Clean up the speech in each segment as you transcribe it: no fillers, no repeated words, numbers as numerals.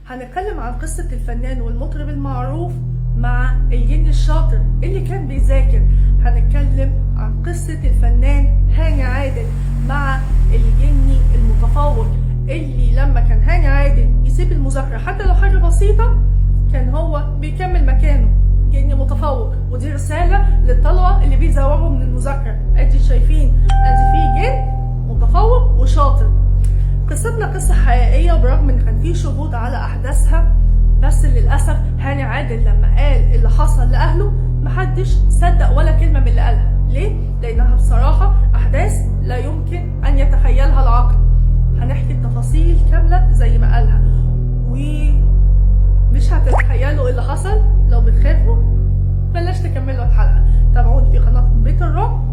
هنتكلم عن قصة الفنان والمطرب المعروف مع الجن الشاطر اللي كان بيذاكر. هنتكلم عن قصة الفنان هاني عادل مع الجني المتفوق اللي لما كان هاني عادل يسيب المذاكرة حتى لو حاجة بسيطة كان هو بيكمل مكانه. جني متفوق، ودي رسالة للطلبة اللي بيزوغوا من المذاكرة. ادي شايفين ادي في جن متفوق وشاطر. قصتنا قصة حقيقية برغم ان كان في شهود على احداثها، بس للأسف هاني عادل لما قال اللي حصل لأهله محدش صدق ولا كلمة من اللي قالها. ليه؟ لأنها بصراحة أحداث لا يمكن أن يتخيلها العقل. هنحكي التفاصيل كاملة زي ما قالها، ومش هتتخيلوا اللي حصل. لو بتخافوا بلاش تكملوا الحلقة، تابعوني في قناة بيت الرعب،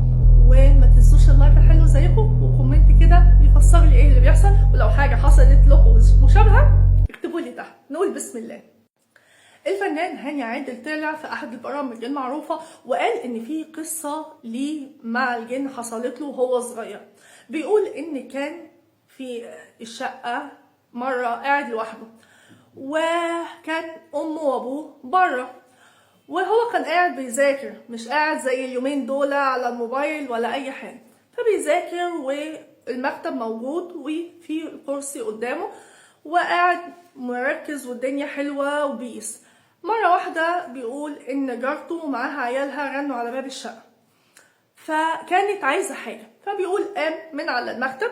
وما تنسوش اللايك الحلو زيكم وكومنت كده يفسر لي ايه اللي بيحصل، ولو حاجة حصلت لكم مشابهة اكتبوا لي تحت. نقول بسم الله. الفنان هاني عادل طلع في احد البرامج المعروفه وقال ان في قصه ليه مع الجن حصلت له وهو صغير. بيقول ان كان في الشقه مره قاعد لوحده، وكان امه وابوه بره، وهو كان قاعد بيذاكر، مش قاعد زي اليومين دول على الموبايل ولا اي حاجه. فبيذاكر والمكتب موجود وفي كرسي قدامه وقاعد مركز والدنيا حلوة وبيس. مرة واحدة بيقول إن جارته ومعاها عيالها رنوا على باب الشقة، فكانت عايزة حاجة. فبيقول قام من على المكتب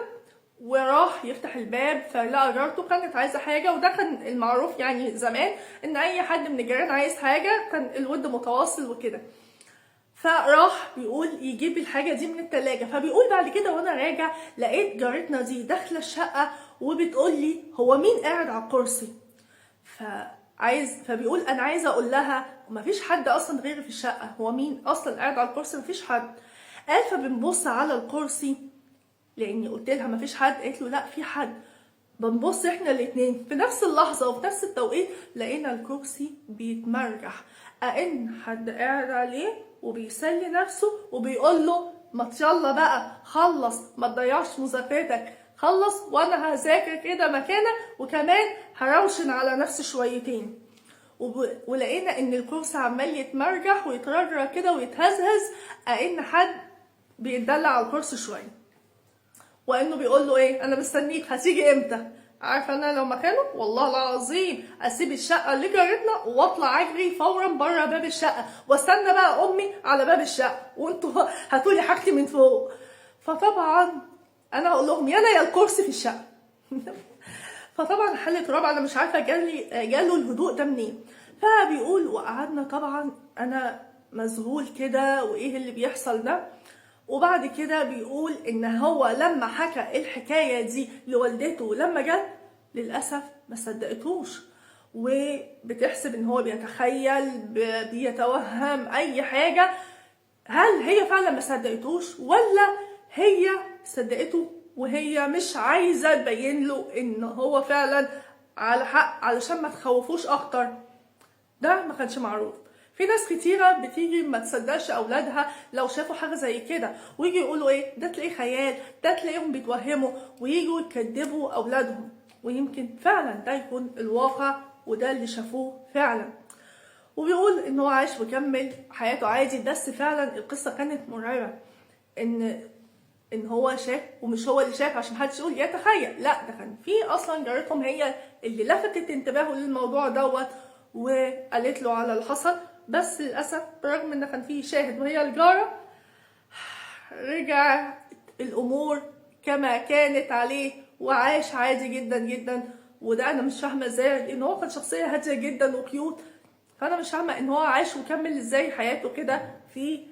وراح يفتح الباب، فلقى جارته كانت عايزة حاجة. وده كان المعروف يعني زمان إن أي حد من الجيران عايز حاجة كان الود متواصل وكده. فراح بيقول يجيب الحاجة دي من التلاجة. فبيقول بعد كده وانا راجع لقيت جارتنا دي داخلة الشقة وبتقول لي هو مين قاعد على الكرسي. فبيقول انا عايزة اقول لها مفيش حد اصلا غيري في الشقة، هو مين اصلا قاعد على الكرسي؟ مفيش حد. قال فبنبص على الكرسي لاني قلت لها مفيش حد، قالت له لا في حد. بنبص احنا الاتنين في نفس اللحظة وفي نفس التوقيت لقينا الكرسي بيتمرجح، كأن حد قاعد عليه وبيسلي نفسه وبيقول له ما يلا بقى خلص، ما تضيعش مذاكرتك، خلص وانا هذاكر كده مكانك، وكمان هروشن على نفسي شويتين. ولقينا ان الكرسي عمال يتمرجح ويترجرج كده ويتهزهز كأن حد بيتدلع على الكرسي شويه، وانه بيقول له ايه انا مستنيك هتيجي امتى. عارفه انا لو مكانه والله العظيم اسيب الشقه اللي جارتنا واطلع اجري فورا بره باب الشقه واستنى بقى امي على باب الشقه وانتوا هاتولي حاجتي من فوق. فطبعا انا اقول لهم يانا يا الكرسي في الشقه. فطبعا حاله رابعه انا مش عارفه جاله الهدوء ده منين. فبيقول وقعدنا طبعا انا مذهول كده وايه اللي بيحصل ده. وبعد كده بيقول ان هو لما حكى الحكايه دي لوالدته لما جت للاسف ما صدقتوش، وبتحسب ان هو بيتخيل بيتوهم اي حاجه. هل هي فعلا ما صدقتوش ولا هي صدقته وهي مش عايزه تبين له ان هو فعلا على حق علشان ما تخوفوش اكتر؟ ده ما كانش معروف. في ناس كتيرة بتيجي ما تصدقش أولادها لو شافوا حاجة زي كده، ويجي يقولوا إيه ده تلاقيه خيال، ده تلاقيهم بيتوهموا، ويجوا يكذبوا أولادهم، ويمكن فعلا ده يكون الواقع وده اللي شافوه فعلا. وبيقول إن هو عايش وكمل حياته عادي، بس فعلا القصة كانت مرعبة. إن هو شاف، ومش هو اللي شاف عشان محدش يقول يتخيل، لا ده كان في أصلا جارتهم هي اللي لفتت انتباهه للموضوع دوت وقالت له على اللي حصل. بس للأسف برغم ان كان فيه شاهد وهي الجارة رجع الأمور كما كانت عليه وعاش عادي جدا جدا. وده أنا مش فاهمة ازاي، لأن هو كان شخصية هادية جدا وكيوت. فأنا مش فاهمة إن هو عاش وكمل ازاي حياته كده في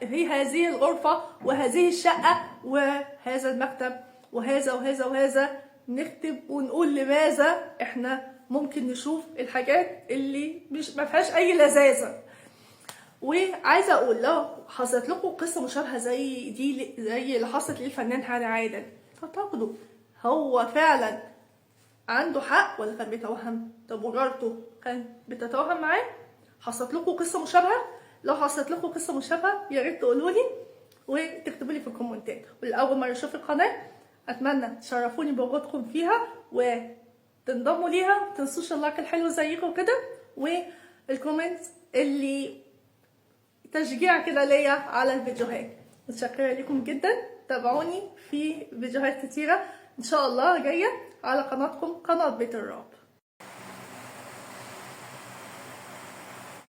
في هذه الغرفة وهذه الشقة وهذا المكتب وهذا وهذا وهذا. نكتب ونقول لماذا احنا ممكن نشوف الحاجات اللي مش ما فيهاش اي لذاذه. وعايزه اقول لو حصلت لكم قصه مشابهه زي دي زي اللي حصلت للفنان هاني عادل، تعتقدوا هو فعلا عنده حق ولا كان بيتوهم؟ طب وجارته كان بتتوهم معاه؟ حصلت لكم قصه مشابهه؟ لو حصلت لكم قصه مشابهه يا ريت تقولوا لي وتكتبوا لي في الكومنتات. ولأول مره اشوف القناه اتمنى تشرفوني بوجودكم فيها، و تنضموا ليها. متنسوش اللايك الحلو زيكم كده، والكومنت اللي تشجيع كده ليا على الفيديوهات. متشكرة لكم جدا. تابعوني في فيديوهات كتيرة ان شاء الله جاية على قناتكم، قناة بيت الرعب.